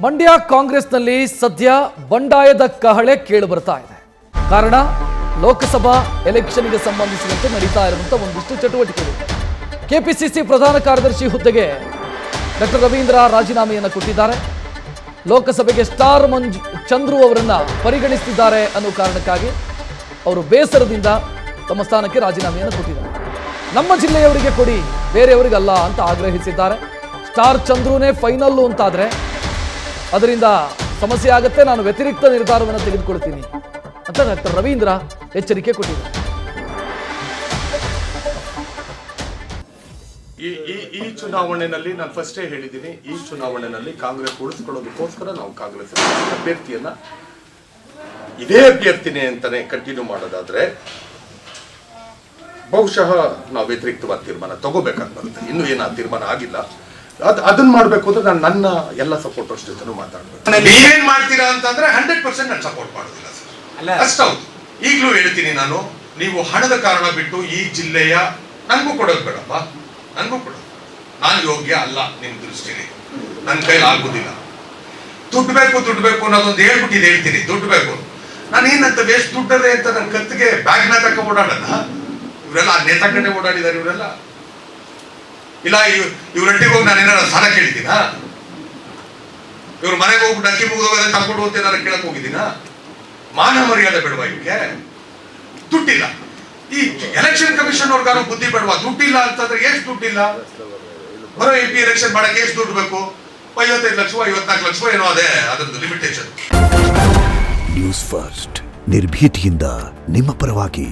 ಮಂಡ್ಯ ಕಾಂಗ್ರೆಸ್ನಲ್ಲಿ ಸದ್ಯ ಬಂಡಾಯದ ಕಹಳೆ ಕೇಳಿ ಬರ್ತಾ ಇದೆ. ಕಾರಣ ಲೋಕಸಭಾ ಎಲೆಕ್ಷನ್ಗೆ ಸಂಬಂಧಿಸಿದಂತೆ ನಡೀತಾ ಇರುವಂತಹ ಒಂದಿಷ್ಟು ಚಟುವಟಿಕೆಗಳು. ಕೆಪಿಸಿಸಿ ಪ್ರಧಾನ ಕಾರ್ಯದರ್ಶಿ ಹುದ್ದೆಗೆ ಡಾಕ್ಟರ್ ರವೀಂದ್ರ ರಾಜೀನಾಮೆಯನ್ನು ಕೊಟ್ಟಿದ್ದಾರೆ. ಲೋಕಸಭೆಗೆ ಸ್ಟಾರ್ ಚಂದ್ರು ಅವರನ್ನ ಪರಿಗಣಿಸಿದ್ದಾರೆ ಅನ್ನೋ ಕಾರಣಕ್ಕಾಗಿ ಅವರು ಬೇಸರದಿಂದ ತಮ್ಮ ಸ್ಥಾನಕ್ಕೆ ರಾಜೀನಾಮೆಯನ್ನು ಕೊಟ್ಟಿದ್ದಾರೆ. ನಮ್ಮ ಜಿಲ್ಲೆಯವರಿಗೆ ಕೊಡಿ, ಬೇರೆಯವರಿಗಲ್ಲ ಅಂತ ಆಗ್ರಹಿಸಿದ್ದಾರೆ. ಸ್ಟಾರ್ ಚಂದ್ರುನೇ ಫೈನಲ್ಲು ಅಂತಾದ್ರೆ ಅದರಿಂದ ಸಮಸ್ಯೆ ಆಗುತ್ತೆ, ನಾನು ವ್ಯತಿರಿಕ್ತ ನಿರ್ಧಾರವನ್ನು ತೆಗೆದುಕೊಳ್ತೀನಿ ಅಂತ ಡಾಕ್ಟರ್ ರವೀಂದ್ರ ಎಚ್ಚರಿಕೆ ಕೊಟ್ಟಿದ್ದಾರೆ. ಈ ಚುನಾವಣೆಯಲ್ಲಿ ನಾನು ಫಸ್ಟೇ ಹೇಳಿದ್ದೀನಿ, ಈ ಚುನಾವಣೆಯಲ್ಲಿ ಕಾಂಗ್ರೆಸ್ ಉಳಿಸ್ಕೊಳ್ಳೋದಕ್ಕೋಸ್ಕರ ನಾವು ಕಾಂಗ್ರೆಸ್ ಅಭ್ಯರ್ಥಿಯನ್ನ ಇದೇ ಅಭ್ಯರ್ಥಿನೇ ಅಂತಾನೆ ಕಂಟಿನ್ಯೂ ಮಾಡೋದಾದ್ರೆ ಬಹುಶಃ ನಾವು ವ್ಯತಿರಿಕ್ತವಾದ ತೀರ್ಮಾನ ತಗೋಬೇಕಾಗಿ ಬರುತ್ತೆ. ಇನ್ನೂ ಏನಾ ತೀರ್ಮಾನ ಆಗಿಲ್ಲ. ಅದನ್ನ ಮಾಡ್ಬೇಕು ಅಂದ್ರೆ ನಾನು ನನ್ನ ಎಲ್ಲ ಸಪೋರ್ಟರ್ಸ್ ಜೊತೆ ಮಾತಾಡ್ಬೇಕು. ನೀವೇನ್ ಮಾಡ್ತೀರಾ ಅಂತಂದ್ರೆ 100% ನಾನು ಸಪೋರ್ಟ್ ಮಾಡೋದಿಲ್ಲ ಸರ್. ಅಷ್ಟೌದು. ಈಗಲೂ ಹೇಳ್ತೀನಿ ನಾನು, ನೀವು ಹಣದ ಕಾರಣ ಬಿಟ್ಟು ಈ ಜಿಲ್ಲೆಯ ನನಗೂ ಕೊಡೋದು ಬೇಡಪ್ಪ, ನನಗೂ ಕೊಡೋದು. ನಾನು ಯೋಗ್ಯ ಅಲ್ಲ ನಿಮ್ ದೃಷ್ಟಿಲಿ, ನನ್ನ ಕೈಲಿ ಆಗುದಿಲ್ಲ. ದುಡ್ಡು ಬೇಕು ಅನ್ನೋದೊಂದು ಹೇಳ್ತೀನಿ, ದುಡ್ಡು ಬೇಕು. ನಾನು ಏನಂತ ವೇಸ್ಟ್ ದುಡ್ಡದೆ ಅಂತ ನನ್ನ ಕತ್ತಿಗೆ ಬ್ಯಾಗ್ನ ತಕ್ಕ ಓಡಾಡಲ್ಲ. ಇವರೆಲ್ಲ ನೇತಾಕಂಡೆ ಓಡಾಡಿದ್ದಾರೆ ಇವರೆಲ್ಲ. ಇಲ್ಲ ಇವ್ರೊಟ್ಟಿಗೆ ಹೋಗಿ ನಾನು ಏನಾರ ಸಾಲ ಕೇಳಿದ್ದೀನ? ಇವ್ರ ಮನೆಗೆ ಹೋಗ್ಬಿಟ್ಟು ಅಕ್ಕಿ ಮುಗಿದೋಗೋದೇ ತಗೊಂಡು ಅಂತ ಏನಾರ ಕೇಳಕ್ ಹೋಗಿದ್ದೀನ? ಮಾನ ಮರ್ಯಾದೆ ಬೇಡವಾ ಇವಕ್ಕೆ? ದುಡ್ಡಿಲ್ಲ. ಈ ಎಲೆಕ್ಷನ್ ಕಮಿಷನ್ ಅವ್ರಿಗಾರು ಬುದ್ಧಿ ಬೇಡವಾ? ದುಡ್ಡಿಲ್ಲ ಅಂತಂದ್ರೆ ಎಷ್ಟು ದುಡ್ಡಿಲ್ಲ? ಬರೋ MP ಎಲೆಕ್ಷನ್ ಮಾಡಕ್ಕೆ ಎಷ್ಟು ದುಡ್ಡು ಬೇಕು? 55 ಲಕ್ಷ 54 ಲಕ್ಷ ಏನೋ ಅದೇ ಅದೊಂದು ಲಿಮಿಟೇಷನ್. ನ್ಯೂಸ್ ಫಸ್ಟ್ ನಿರ್ಭೀತಿಯಿಂದ ನಿಮ್ಮ ಪರವಾಗಿ.